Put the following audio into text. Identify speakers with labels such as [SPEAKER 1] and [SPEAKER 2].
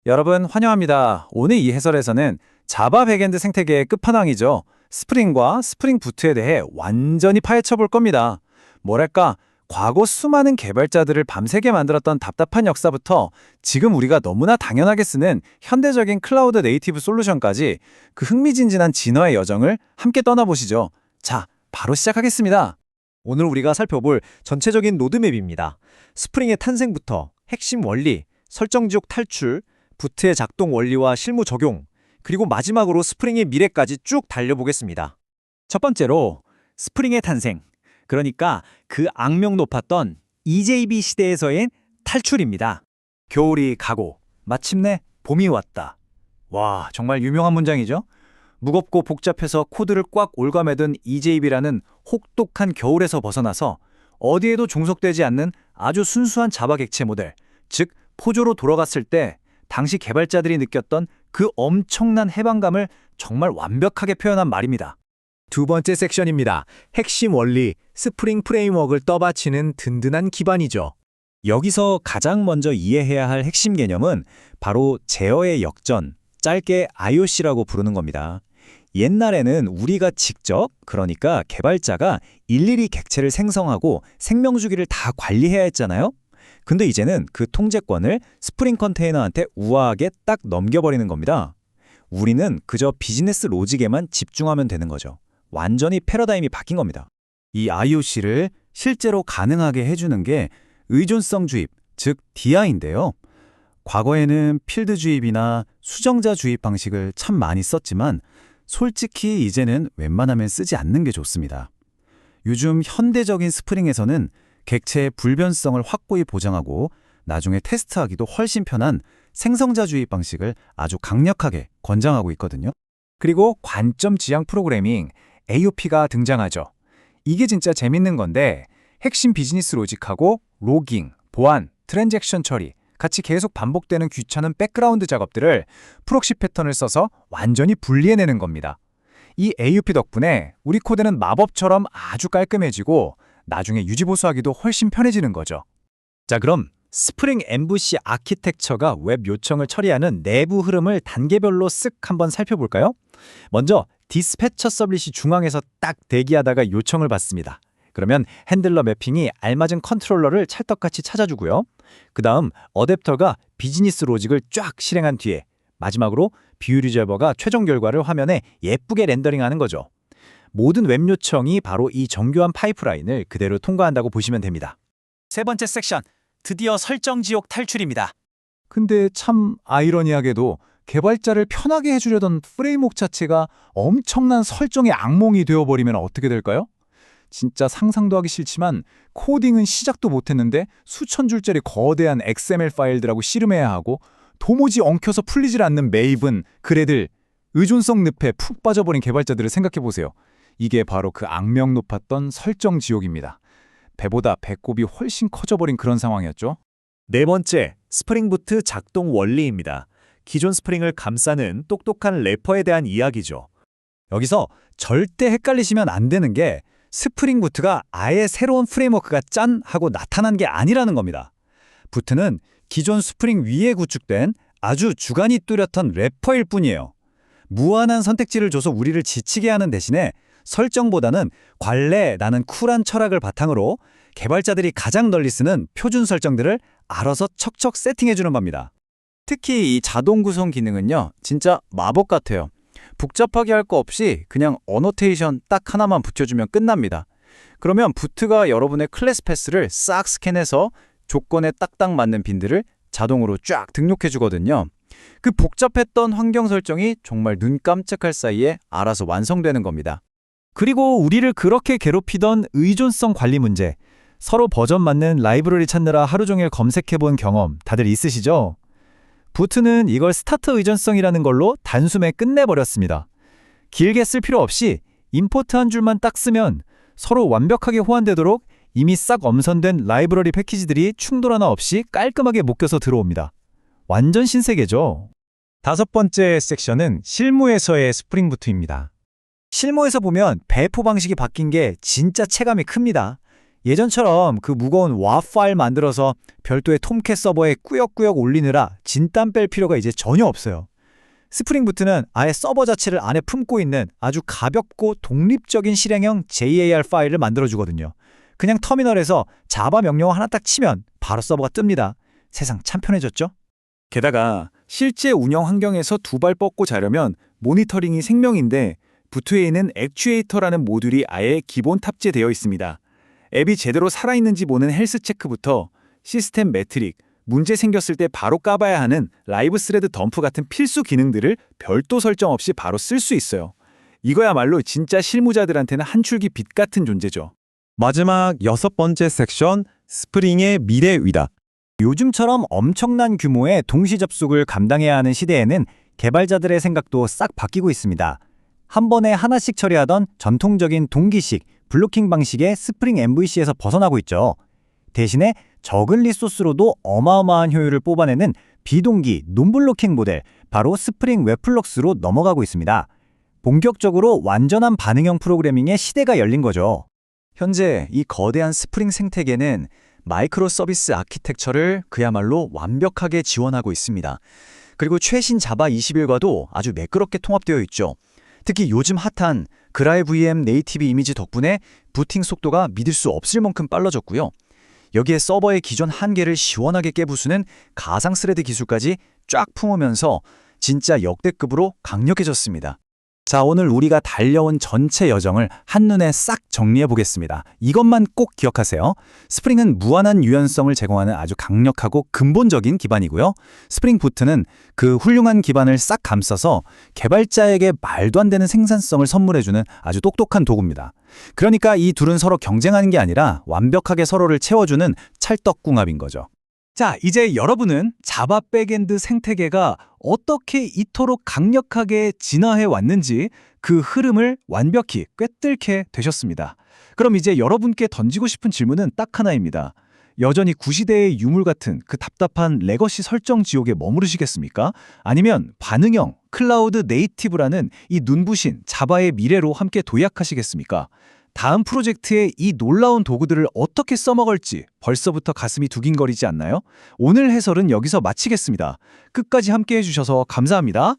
[SPEAKER 1] 여러분 환영합니다. 오늘 이 해설에서는 자바 백엔드 생태계의 끝판왕이죠. 스프링과 스프링 부트에 대해 완전히 파헤쳐 볼 겁니다. 뭐랄까, 과거 수많은 개발자들을 밤새게 만들었던 답답한 역사부터 지금 우리가 너무나 당연하게 쓰는 현대적인 클라우드 네이티브 솔루션까지 그 흥미진진한 진화의 여정을 함께 떠나보시죠. 자, 바로 시작하겠습니다.
[SPEAKER 2] 오늘 우리가 살펴볼 전체적인 로드맵입니다. 스프링의 탄생부터 핵심 원리, 설정 지옥 탈출, 부트의 작동 원리와 실무 적용, 그리고 마지막으로 스프링의 미래까지 쭉 달려보겠습니다.
[SPEAKER 3] 첫 번째로 스프링의 탄생, 그러니까 그 악명 높았던 EJB 시대에서의 탈출입니다.
[SPEAKER 1] 겨울이 가고 마침내 봄이 왔다. 와, 정말 유명한 문장이죠? 무겁고 복잡해서 코드를 꽉 올가매던 EJB라는 혹독한 겨울에서 벗어나서 어디에도 종속되지 않는 아주 순수한 자바 객체 모델, 즉 포조로 돌아갔을 때 당시 개발자들이 느꼈던 그 엄청난 해방감을 정말 완벽하게 표현한 말입니다.
[SPEAKER 2] 두 번째 섹션입니다. 핵심 원리, 스프링 프레임워크를 떠받치는 든든한 기반이죠.
[SPEAKER 3] 여기서 가장 먼저 이해해야 할 핵심 개념은 바로 제어의 역전, 짧게 IOC라고 부르는 겁니다. 옛날에는 우리가 직접, 그러니까 개발자가 일일이 객체를 생성하고 생명주기를 다 관리해야 했잖아요. 근데 이제는 그 통제권을 스프링 컨테이너한테 우아하게 딱 넘겨버리는 겁니다. 우리는 그저 비즈니스 로직에만 집중하면 되는 거죠. 완전히 패러다임이 바뀐 겁니다.
[SPEAKER 1] 이 IOC를 실제로 가능하게 해주는 게 의존성 주입, 즉 DI인데요. 과거에는 필드 주입이나 수정자 주입 방식을 참 많이 썼지만 솔직히 이제는 웬만하면 쓰지 않는 게 좋습니다. 요즘 현대적인 스프링에서는 객체의 불변성을 확고히 보장하고 나중에 테스트하기도 훨씬 편한 생성자 주입 방식을 아주 강력하게 권장하고 있거든요. 그리고 관점 지향 프로그래밍, AOP가 등장하죠. 이게 진짜 재밌는 건데 핵심 비즈니스 로직하고 로깅, 보안, 트랜잭션 처리 같이 계속 반복되는 귀찮은 백그라운드 작업들을 프록시 패턴을 써서 완전히 분리해내는 겁니다. 이 AOP 덕분에 우리 코드는 마법처럼 아주 깔끔해지고 나중에 유지보수하기도 훨씬 편해지는 거죠.
[SPEAKER 3] 자, 그럼 스프링 MVC 아키텍처가 웹 요청을 처리하는 내부 흐름을 단계별로 쓱 한번 살펴볼까요? 먼저 디스패처 서블릿이 중앙에서 딱 대기하다가 요청을 받습니다. 그러면 핸들러 매핑이 알맞은 컨트롤러를 찰떡같이 찾아주고요. 그 다음 어댑터가 비즈니스 로직을 쫙 실행한 뒤에 마지막으로 뷰 리졸버가 최종 결과를 화면에 예쁘게 렌더링하는 거죠. 모든 웹 요청이 바로 이 정교한 파이프라인을 그대로 통과한다고 보시면 됩니다. 세 번째 섹션, 드디어 설정 지옥 탈출입니다.
[SPEAKER 1] 근데 참 아이러니하게도 개발자를 편하게 해주려던 프레임워크 자체가 엄청난 설정의 악몽이 되어버리면 어떻게 될까요? 진짜 상상도 하기 싫지만 코딩은 시작도 못했는데 수천 줄짜리 거대한 XML 파일들하고 씨름해야 하고 도무지 엉켜서 풀리질 않는 메이븐, 그래들, 의존성 늪에 푹 빠져버린 개발자들을 생각해보세요. 이게 바로 그 악명 높았던 설정 지옥입니다. 배보다 배꼽이 훨씬 커져버린 그런 상황이었죠.
[SPEAKER 2] 네 번째, 스프링 부트 작동 원리입니다. 기존 스프링을 감싸는 똑똑한 래퍼에 대한 이야기죠.
[SPEAKER 3] 여기서 절대 헷갈리시면 안 되는 게 스프링 부트가 아예 새로운 프레임워크가 짠 하고 나타난 게 아니라는 겁니다. 부트는 기존 스프링 위에 구축된 아주 주관이 뚜렷한 래퍼일 뿐이에요. 무한한 선택지를 줘서 우리를 지치게 하는 대신에 설정보다는 관례라는 쿨한 철학을 바탕으로 개발자들이 가장 널리 쓰는 표준 설정들을 알아서 척척 세팅해주는 겁니다.
[SPEAKER 1] 특히 이 자동 구성 기능은요, 진짜 마법 같아요. 복잡하게 할 거 없이 그냥 어노테이션 딱 하나만 붙여주면 끝납니다. 그러면 부트가 여러분의 클래스 패스를 싹 스캔해서 조건에 딱딱 맞는 빈들을 자동으로 쫙 등록해주거든요. 그 복잡했던 환경 설정이 정말 눈 깜짝할 사이에 알아서 완성되는 겁니다.
[SPEAKER 3] 그리고 우리를 그렇게 괴롭히던 의존성 관리 문제, 서로 버전 맞는 라이브러리 찾느라 하루 종일 검색해본 경험 다들 있으시죠? 부트는 이걸 스타트 의존성이라는 걸로 단숨에 끝내버렸습니다. 길게 쓸 필요 없이 임포트 한 줄만 딱 쓰면 서로 완벽하게 호환되도록 이미 싹 엄선된 라이브러리 패키지들이 충돌 하나 없이 깔끔하게 묶여서 들어옵니다. 완전 신세계죠.
[SPEAKER 2] 다섯 번째 섹션은 실무에서의 스프링 부트입니다.
[SPEAKER 3] 실무에서 보면 배포 방식이 바뀐 게 진짜 체감이 큽니다. 예전처럼 그 무거운 WAV 파일 만들어서 별도의 톰캣 서버에 꾸역꾸역 올리느라 진땀 뺄 필요가 이제 전혀 없어요. 스프링 부트는 아예 서버 자체를 안에 품고 있는 아주 가볍고 독립적인 실행형 JAR 파일을 만들어주거든요. 그냥 터미널에서 자바 명령어 하나 딱 치면 바로 서버가 뜹니다. 세상 참 편해졌죠?
[SPEAKER 1] 게다가 실제 운영 환경에서 두 발 뻗고 자려면 모니터링이 생명인데 부트에는 액추에이터라는 모듈이 아예 기본 탑재되어 있습니다. 앱이 제대로 살아있는지 보는 헬스 체크부터 시스템 매트릭, 문제 생겼을 때 바로 까봐야 하는 라이브 스레드 덤프 같은 필수 기능들을 별도 설정 없이 바로 쓸 수 있어요. 이거야말로 진짜 실무자들한테는 한 줄기 빛 같은 존재죠.
[SPEAKER 4] 마지막 6번째 섹션, 스프링의 미래 위답.
[SPEAKER 3] 요즘처럼 엄청난 규모의 동시 접속을 감당해야 하는 시대에는 개발자들의 생각도 싹 바뀌고 있습니다. 한 번에 하나씩 처리하던 전통적인 동기식, 블로킹 방식의 스프링 MVC에서 벗어나고 있죠. 대신에 적은 리소스로도 어마어마한 효율을 뽑아내는 비동기, 논블로킹 모델, 바로 스프링 웹플럭스로 넘어가고 있습니다. 본격적으로 완전한 반응형 프로그래밍의 시대가 열린 거죠.
[SPEAKER 2] 현재 이 거대한 스프링 생태계는 마이크로 서비스 아키텍처를 그야말로 완벽하게 지원하고 있습니다. 그리고 최신 자바 21과도 아주 매끄럽게 통합되어 있죠. 특히 요즘 핫한 그라이 VM 네이티브 이미지 덕분에 부팅 속도가 믿을 수 없을 만큼 빨라졌고요. 여기에 서버의 기존 한계를 시원하게 깨부수는 가상 스레드 기술까지 쫙 품으면서 진짜 역대급으로 강력해졌습니다.
[SPEAKER 1] 자, 오늘 우리가 달려온 전체 여정을 한눈에 싹 정리해 보겠습니다. 이것만 꼭 기억하세요. 스프링은 무한한 유연성을 제공하는 아주 강력하고 근본적인 기반이고요. 스프링 부트는 그 훌륭한 기반을 싹 감싸서 개발자에게 말도 안 되는 생산성을 선물해주는 아주 똑똑한 도구입니다. 그러니까 이 둘은 서로 경쟁하는 게 아니라 완벽하게 서로를 채워주는 찰떡궁합인 거죠.
[SPEAKER 5] 자, 이제 여러분은 자바 백엔드 생태계가 어떻게 이토록 강력하게 진화해 왔는지 그 흐름을 완벽히 꿰뚫게 되셨습니다. 그럼 이제 여러분께 던지고 싶은 질문은 딱 하나입니다. 여전히 구시대의 유물 같은 그 답답한 레거시 설정 지옥에 머무르시겠습니까? 아니면 반응형, 클라우드 네이티브라는 이 눈부신 자바의 미래로 함께 도약하시겠습니까? 다음 프로젝트에 이 놀라운 도구들을 어떻게 써먹을지 벌써부터 가슴이 두근거리지 않나요? 오늘 해설은 여기서 마치겠습니다. 끝까지 함께 해주셔서 감사합니다.